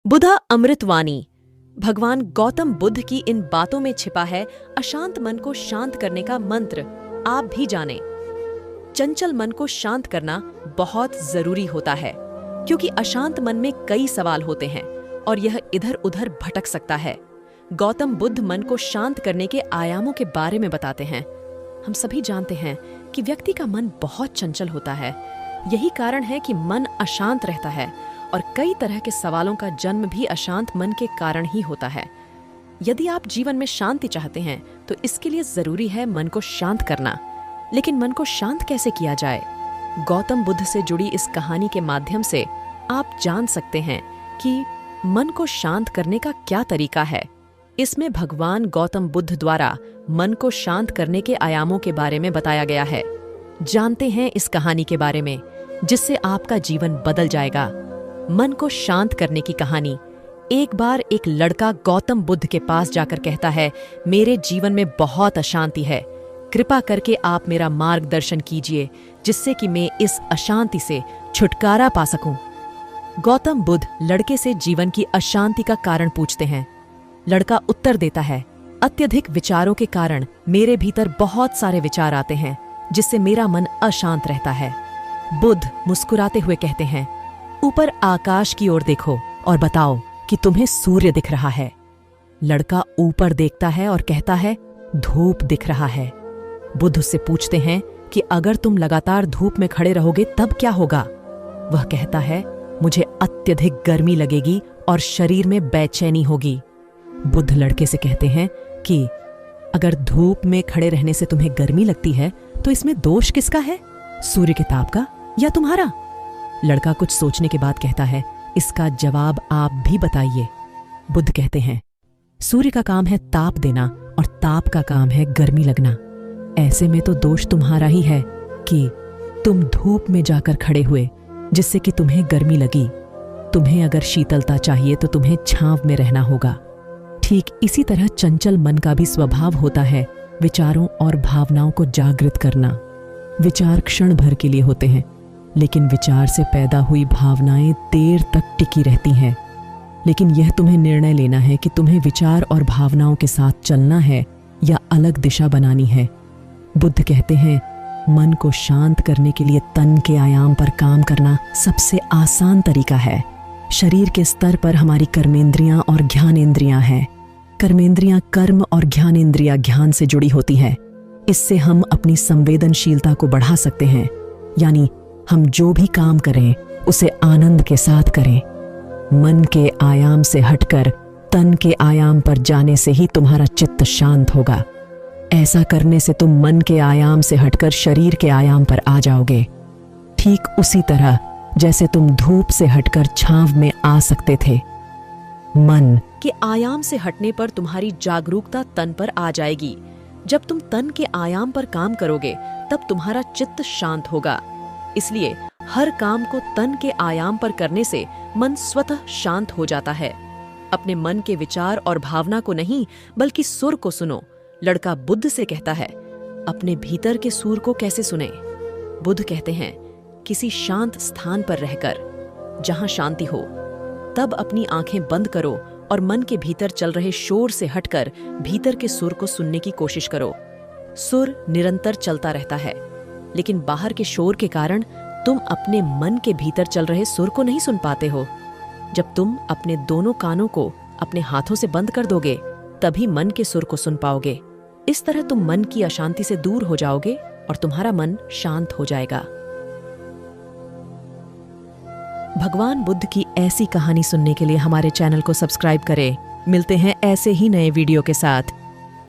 बुधा अमृतवाणी। भगवान गौतम बुद्ध की इन बातों में छिपा है अशांत मन को शांत करने का मंत्र। आप भी जानें। चंचल मन को शांत करना बहुत जरूरी होता है, क्योंकि अशांत मन में कई सवाल होते हैं और यह इधर उधर भटक सकता है। गौतम बुद्ध मन को शांत करने के आयामों के बारे में बताते हैं। हम सभी जानते हैं कि व्यक्ति का मन बहुत चंचल होता है। यही कारण है कि मन अशांत रहता है और कई तरह के सवालों का जन्म भी अशांत मन के कारण ही होता है। यदि आप जीवन में शांति चाहते हैं तो इसके लिए जरूरी है मन को शांत करना। लेकिन मन को शांत कैसे किया जाए? गौतम बुद्ध से जुड़ी इस कहानी के माध्यम से आप जान सकते हैं कि मन को शांत करने का क्या तरीका है। इसमें भगवान गौतम बुद्ध द्वारा मन को शांत करने के आयामों के बारे में बताया गया है। जानते हैं इस कहानी के बारे में, जिससे आपका जीवन बदल जाएगा। मन को शांत करने की कहानी। एक बार एक लड़का गौतम बुद्ध के पास जाकर कहता है, मेरे जीवन में बहुत अशांति है, कृपा करके आप मेरा मार्गदर्शन कीजिए, जिससे कि मैं इस अशांति से छुटकारा पा सकूं। गौतम बुद्ध लड़के से जीवन की अशांति का कारण पूछते हैं। लड़का उत्तर देता है, अत्यधिक विचारों के कारण मेरे भीतर बहुत सारे विचार आते हैं, जिससे मेरा मन अशांत रहता है। बुद्ध मुस्कुराते हुए कहते हैं, ऊपर आकाश की ओर देखो और बताओ कि तुम्हें सूर्य दिख रहा है। लड़का ऊपर देखता है और कहता है, धूप दिख रहा है। बुद्ध उससे पूछते हैं कि अगर तुम लगातार धूप में खड़े रहोगे तब क्या होगा? वह कहता है, मुझे अत्यधिक गर्मी लगेगी और शरीर में बेचैनी होगी। बुद्ध लड़के से कहते हैं कि अगर धूप में खड़े रहने से तुम्हें गर्मी लगती है तो इसमें दोष किसका है, सूर्य के ताप का या तुम्हारा? लड़का कुछ सोचने के बाद कहता है, इसका जवाब आप भी बताइए। बुद्ध कहते हैं, सूर्य का काम है ताप देना और ताप का काम है गर्मी लगना। ऐसे में तो दोष तुम्हारा ही है कि तुम धूप में जाकर खड़े हुए, जिससे कि तुम्हें गर्मी लगी। तुम्हें अगर शीतलता चाहिए तो तुम्हें छांव में रहना होगा। ठीक इसी तरह चंचल मन का भी स्वभाव होता है विचारों और भावनाओं को जागृत करना। विचार क्षण भर के लिए होते हैं, लेकिन विचार से पैदा हुई भावनाएं देर तक टिकी रहती हैं। लेकिन यह तुम्हें निर्णय लेना है कि तुम्हें विचार और भावनाओं के साथ चलना है या अलग दिशा बनानी है। बुद्ध कहते हैं, मन को शांत करने के लिए तन के आयाम पर काम करना सबसे आसान तरीका है। शरीर के स्तर पर हमारी कर्मेंद्रियां और ज्ञानेंद्रियां हैं। कर्मेंद्रियां कर्म और ज्ञानेंद्रियां ज्ञान से जुड़ी होती हैं। इससे हम अपनी संवेदनशीलता को बढ़ा सकते हैं, यानी हम जो भी काम करें उसे आनंद के साथ करें। मन के आयाम से हटकर तन के आयाम पर जाने से ही तुम्हारा चित्त शांत होगा। ऐसा करने से तुम मन के आयाम से हटकर शरीर के आयाम पर आ जाओगे। ठीक उसी तरह जैसे तुम धूप से हटकर छांव में आ सकते थे। मन के आयाम से हटने पर तुम्हारी जागरूकता तन पर आ जाएगी। जब तुम तन के आयाम पर काम करोगे तब तुम्हारा चित्त शांत होगा। इसलिए हर काम को तन के आयाम पर करने से मन स्वतः शांत हो जाता है। अपने मन के विचार और भावना को नहीं, बल्कि सुर को सुनो। लड़का बुद्ध से कहता है, अपने भीतर के सुर को कैसे सुने? बुद्ध कहते हैं, किसी शांत स्थान पर रहकर, जहां शांति हो, तब अपनी आंखें बंद करो और मन के भीतर चल रहे शोर से हटकर भीतर के सुर को सुनने की कोशिश करो। सुर निरंतर चलता रहता है, लेकिन बाहर के शोर के कारण तुम अपने मन के भीतर चल रहे सुर को नहीं सुन पाते हो। जब तुम अपने दोनों कानों को अपने हाथों से बंद कर दोगे, तभी मन के सुर को सुन पाओगे। इस तरह तुम मन की अशांति से दूर हो जाओगे और तुम्हारा मन शांत हो जाएगा। भगवान बुद्ध की ऐसी कहानी सुनने के लिए हमारे चैनल को सब्सक्राइब करें। मिलते हैं ऐसे ही नए वीडियो के साथ।